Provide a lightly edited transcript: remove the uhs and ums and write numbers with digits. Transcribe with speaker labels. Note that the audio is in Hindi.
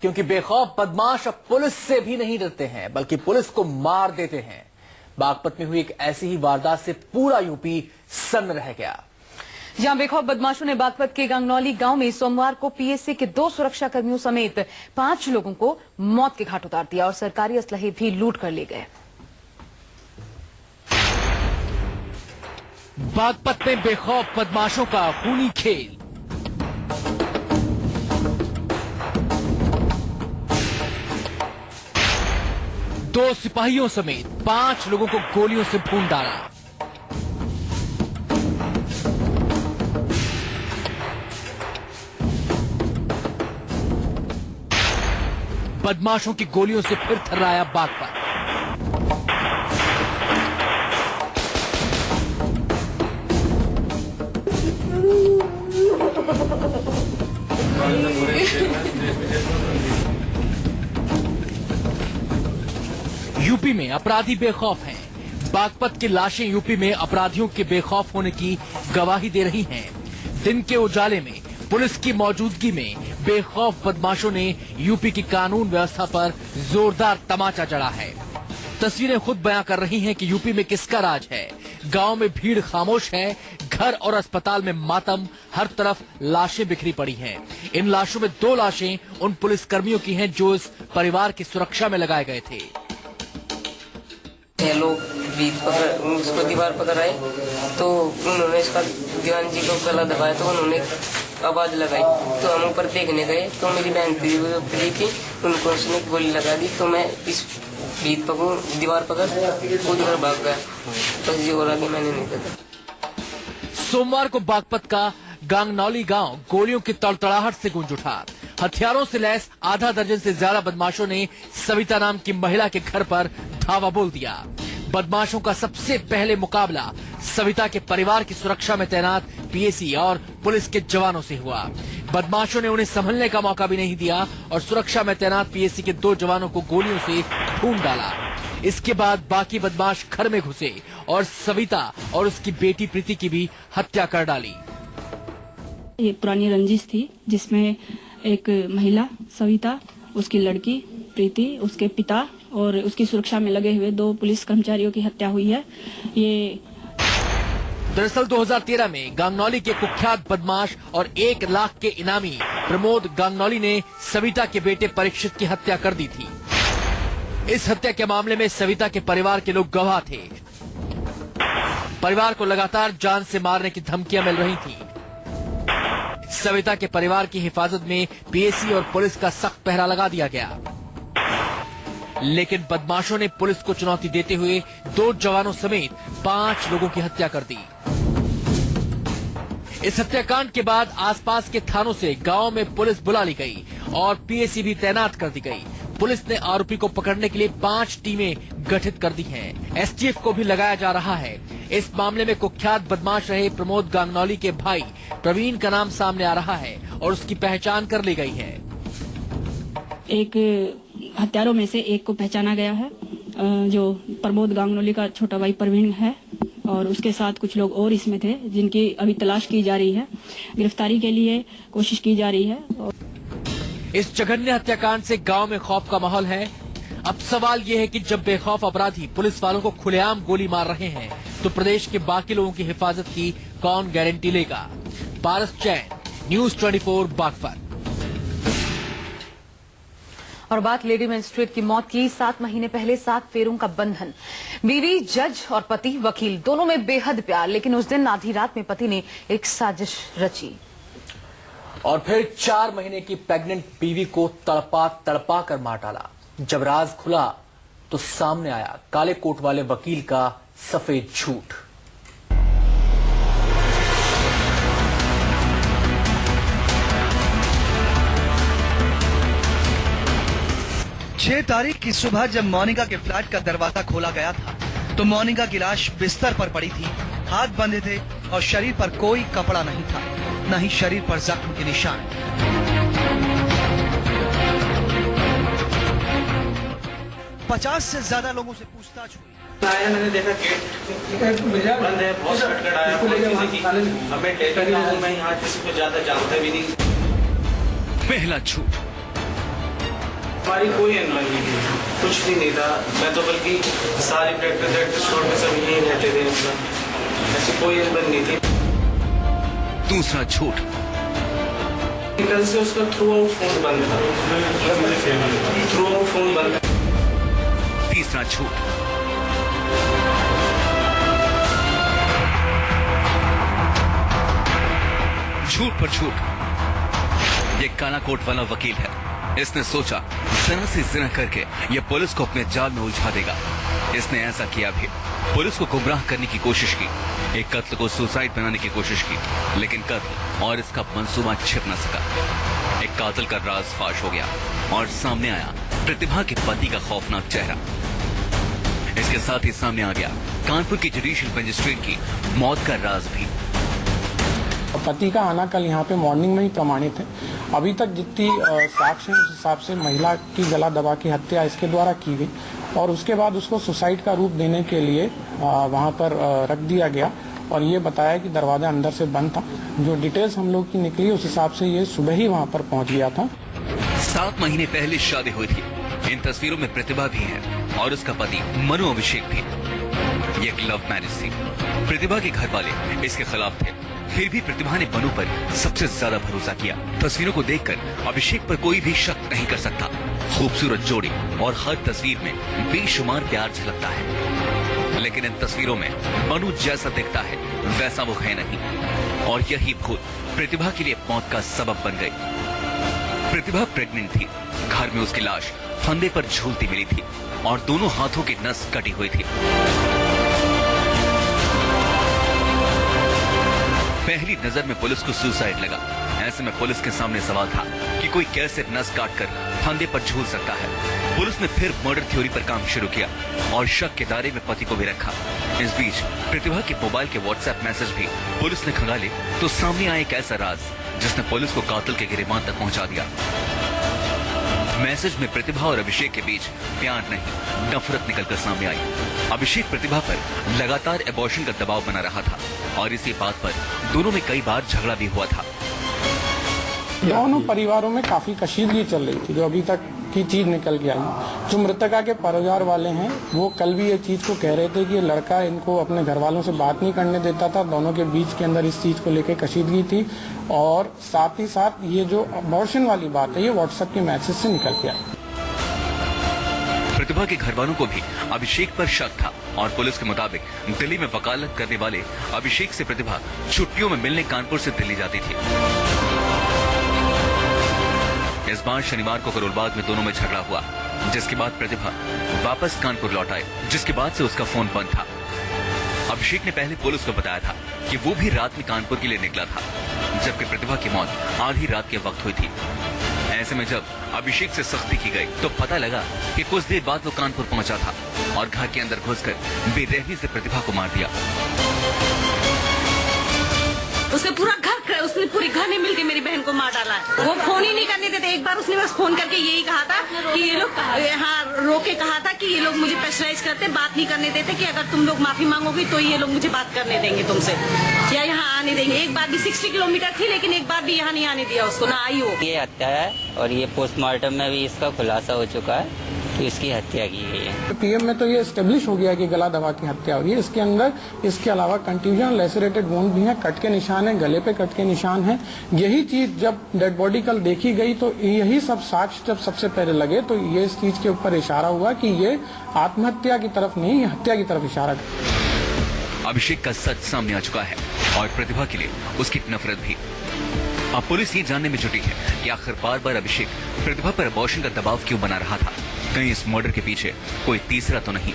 Speaker 1: क्योंकि बेखौफ बदमाश अब पुलिस से भी नहीं डरते हैं, बल्कि पुलिस को मार देते हैं। बागपत में हुई एक ऐसी ही वारदात से पूरा यूपी सन्न रह गया।
Speaker 2: जहां बेखौफ बदमाशों ने बागपत के गांगनौली गांव में सोमवार को पीएससी के 2 सुरक्षा कर्मियों समेत 5 लोगों को मौत के घाट उतार दिया और सरकारी असलहे भी लूट कर ले गए।
Speaker 1: बागपत में बेखौफ बदमाशों का खूनी खेल। दो सिपाहियों समेत 5 लोगों को गोलियों से भून डाला। बदमाशों की गोलियों से फिर थर्राया बागपत। यूपी में अपराधी बेखौफ हैं। बागपत की लाशें यूपी में अपराधियों के बेखौफ होने की गवाही दे रही हैं। दिन के उजाले में पुलिस की मौजूदगी में बेखौफ बदमाशों ने यूपी की कानून व्यवस्था पर जोरदार तमाचा जड़ा है। तस्वीरें खुद बयां कर रही हैं कि यूपी में किसका राज है। गांव में भीड़ खामोश है, घर और अस्पताल में मातम, हर तरफ लाशें बिखरी पड़ी हैं। इन लाशों में 2 लाशें उन पुलिसकर्मियों की हैं जो इस परिवार की सुरक्षा में लगाए गए थे।
Speaker 3: ये लोग बीच पकड़ उसको दीवार पकड़ आए तो उन्होंने इसका दीवान जी को गला दबाया तो उन्होंने आवाज लगाई तो हम ऊपर देखने गए तो मेरी बहन फ्री थी, उनको उसने गोली लगा दी तो मैं इस बीच पकड़ दीवार पकड़ उधर भाग गया। बस ये और आगे मैंने नहीं देखा।
Speaker 1: सोमवार को बागपत का गांगनौली गांव गोलियों की तड़तड़ाहट से गूंज उठा। हथियारों से लैस आधा दर्जन से ज्यादा बदमाशों ने सविता नाम की महिला के घर पर धावा बोल दिया। बदमाशों का सबसे पहले मुकाबला सविता के परिवार की सुरक्षा में तैनात पीएसी और पुलिस के जवानों से हुआ। बदमाशों ने उन्हें संभलने का मौका भी नहीं दिया और सुरक्षा में तैनात पीएसी के 2 जवानों को गोलियों से भून डाला। इसके बाद बाकी बदमाश घर में घुसे और सविता और उसकी बेटी प्रीति की भी हत्या कर डाली।
Speaker 4: ये पुरानी रंजिश थी जिसमें एक महिला सविता, उसकी लड़की प्रीति, उसके पिता और उसकी सुरक्षा में लगे हुए 2 पुलिस कर्मचारियों की हत्या हुई है। ये
Speaker 1: दरअसल 2013 में गांगनौली के कुख्यात बदमाश और 1 लाख के इनामी प्रमोद गांगनौली ने सविता के बेटे परीक्षित की हत्या कर दी थी। इस हत्या के मामले में सविता के परिवार के लोग गवाह थे। परिवार को लगातार जान से मारने की धमकियां मिल रही थी। सविता के परिवार की हिफाजत में पीएसी और पुलिस का सख्त पहरा लगा दिया गया, लेकिन बदमाशों ने पुलिस को चुनौती देते हुए 2 जवानों समेत 5 लोगों की हत्या कर दी। इस हत्याकांड के बाद आसपास के थानों से गांव में पुलिस बुला ली गई और पीएसी भी तैनात कर दी गई। पुलिस ने आरोपी को पकड़ने के लिए 5 टीमें गठित कर दी हैं। एसटीएफ को भी लगाया जा रहा है। इस मामले में कुख्यात बदमाश रहे प्रमोद गांगनौली के भाई प्रवीण का नाम सामने आ रहा है और उसकी पहचान कर ली गई है।
Speaker 4: एक हत्यारों में से एक को पहचाना गया है जो प्रमोद गांगनौली का छोटा भाई प्रवीण है और उसके साथ कुछ लोग और इसमें थे जिनकी अभी तलाश की जा रही है। गिरफ्तारी के लिए कोशिश की जा रही है।
Speaker 1: इस जघन्य हत्याकांड से गांव में खौफ का माहौल है। अब सवाल ये है कि जब बेखौफ अपराधी पुलिस वालों को खुलेआम गोली मार रहे हैं तो प्रदेश के बाकी लोगों की हिफाजत की कौन गारंटी लेगा। पारस जैन, न्यूज़ 24 बागपत।
Speaker 2: और बात लेडी मजिस्ट्रेट की मौत की। 7 महीने पहले 7 फेरों का बंधन, बीवी जज और पति वकील, दोनों में बेहद प्यार, लेकिन उस दिन आधी रात में पति ने एक साजिश रची
Speaker 1: और फिर 4 महीने की प्रेग्नेंट बीवी को तड़पा तड़पा कर मार डाला। जब राज खुला तो सामने आया काले कोट वाले वकील का सफेद झूठ।
Speaker 5: छह तारीख की सुबह जब मोनिका के फ्लैट का दरवाजा खोला गया था तो मोनिका की लाश बिस्तर पर पड़ी थी। हाथ बंधे थे और शरीर पर कोई कपड़ा नहीं था, न ही शरीर पर जख्म के निशान। 50 से ज्यादा लोगों से पूछताछ हुई।
Speaker 6: आया, मैंने देखा गेट बंद है, बहुत खटखट आया, हमें टेलीफोन हूं, मैं यहाँ किसी को ज्यादा जानता भी नहीं।
Speaker 1: पहला झूठ।
Speaker 6: हमारी कोई अनबन नहीं थी, कुछ भी नहीं था। मैं तो बल्कि सारी प्रैक्टिस छोड़ के सब यहीं रहते थे, मतलब ऐसी कोई अनबन नहीं थी।
Speaker 1: दूसरा झूठ,
Speaker 6: कल से उसका थ्रू आउट फोन बंद था, थ्रू आउट फोन बंद था।
Speaker 1: तीसरा झूठ, झूठ पर झूठ। ये काला कोट वाला वकील है। इसने सोचा जरा से जिना करके ये पुलिस को अपने जाल में उलझा देगा। इसने ऐसा किया भी, पुलिस को गुमराह करने की कोशिश की, एक कत्ल को सुसाइड बनाने की कोशिश की, लेकिन कत्ल और इसका मंसूबा छिप न सका। एक कातिल का राज फाश हो गया और सामने आया प्रतिभा के पति का खौफनाक चेहरा। इसके साथ ही सामने आ गया कानपुर की जुडिशियल मजिस्ट्रेट की मौत का राज भी।
Speaker 7: पति का आना कल यहाँ पे मॉर्निंग में ही प्रमाणित है। अभी तक जितनी साक्ष्य है उस हिसाब से महिला की गला दबा की हत्या इसके द्वारा की गई और उसके बाद उसको सुसाइड का रूप देने के लिए वहाँ पर रख दिया गया और ये बताया कि दरवाजा अंदर से बंद था। जो डिटेल्स हम लोग की निकली उस हिसाब से ये सुबह ही वहाँ पर पहुँच गया था।
Speaker 1: 7 महीने पहले शादी हुई थी। इन तस्वीरों में प्रतिभा भी है और उसका पति मनु अभिषेक भी। ये एक लव मैरिज थी। प्रतिभा के घर वाले इसके खिलाफ थे, फिर भी प्रतिभा ने मनु पर सबसे ज्यादा भरोसा किया। तस्वीरों को देखकर अभिषेक पर कोई भी शक नहीं कर सकता। खूबसूरत जोड़ी और हर तस्वीर में बेशुमार प्यार झलकता है, लेकिन इन तस्वीरों में मनु जैसा दिखता है वैसा वो है नहीं और यही भूल प्रतिभा के लिए मौत का सबब बन गई। प्रतिभा प्रेग्नेंट थी। घर में उसकी लाश फंदे पर झूलती मिली थी और दोनों हाथों की नस कटी हुई थी। पहली नजर में पुलिस को सुसाइड लगा। ऐसे में पुलिस के सामने सवाल था कि कोई कैसे नस काटकर फंदे पर झूल सकता है। पुलिस ने फिर मर्डर थ्योरी पर काम शुरू किया और शक के दायरे में पति को भी रखा। इस बीच प्रतिभा के मोबाइल के व्हाट्सएप मैसेज भी पुलिस ने खंगाले तो सामने आया एक ऐसा राज जिसने पुलिस को कातिल के गिरेबान तक पहुंचा दिया। मैसेज में प्रतिभा और अभिषेक के बीच प्यार नहीं नफरत निकलकर सामने आई। अभिषेक प्रतिभा पर लगातार एबॉर्शन का दबाव बना रहा था और इसी बात पर दोनों में कई बार झगड़ा भी हुआ था।
Speaker 7: दोनों परिवारों में काफी कशीदगी चल रही थी, जो अभी तक की चीज निकल के आई। जो मृतका के परिवार वाले हैं वो कल भी ये चीज को कह रहे थे कि लड़का इनको अपने घर वालों से बात नहीं करने देता था। दोनों के बीच के अंदर इस चीज को लेकर कशीदगी थी और साथ ही साथ ये जो अबॉर्शन वाली बात है ये व्हाट्सएप के मैसेज से निकल के आई।
Speaker 1: प्रतिभा के घर वालों को भी अभिषेक पर शक था और पुलिस के मुताबिक दिल्ली में वकालत करने वाले अभिषेक से प्रतिभा छुट्टियों में मिलने कानपुर से दिल्ली जाती थी। इस बार शनिवार को करोलबाग में दोनों में झगड़ा हुआ, जिसके बाद प्रतिभा वापस कानपुर लौट आए, जिसके बाद से उसका फोन बंद था। अभिषेक ने पहले पुलिस को बताया था कि वो भी रात में कानपुर के लिए निकला था, जबकि प्रतिभा की मौत आधी रात के वक्त हुई थी। ऐसे में जब अभिषेक से सख्ती की गई तो पता लगा कि कुछ देर बाद वो कानपुर पहुंचा था और घर के अंदर घुसकर बेरहमी से प्रतिभा को मार दिया।
Speaker 8: उसने पूरी घर में मिलके मेरी बहन को मार डाला है। वो फोन ही नहीं करने देते। एक बार उसने बस फोन करके यही कहा था कि ये लोग रोके कहा था कि ये लोग मुझे प्रेशराइज करते, बात नहीं करने देते कि अगर तुम लोग माफी मांगोगी तो ये लोग मुझे बात करने देंगे तुमसे या यहाँ आने देंगे। एक बार भी 60 किलोमीटर थी लेकिन एक बार भी यहाँ नहीं आने दिया उसको, ना आई हो।
Speaker 9: ये हत्या है और ये पोस्टमार्टम में भी इसका खुलासा हो चुका है कि इसकी हत्या की गई है।
Speaker 7: पीएम में तो ये एस्टेब्लिश हो गया कि गला दबा की हत्या हो रही है। इसके अंदर इसके अलावा कंट्यूजन लेसरेटेड वुंड भी है, कट के निशान है, गले पे कट के निशान है। यही चीज जब डेड बॉडी कल देखी गई तो यही सब साक्ष्य जब सबसे पहले लगे तो ये इस चीज के ऊपर इशारा हुआ कि ये आत्महत्या की तरफ नहीं, ये हत्या की तरफ इशारा कर।
Speaker 1: अभिषेक का सच सामने आ चुका है और प्रतिभा के लिए उसकी नफरत भी। अब पुलिस ये जानने में जुटी है कि आखिर बार बार अभिषेक प्रतिभा पर अबॉर्शन का दबाव क्यों बना रहा था। कहीं इस मर्डर के पीछे कोई तीसरा तो नहीं।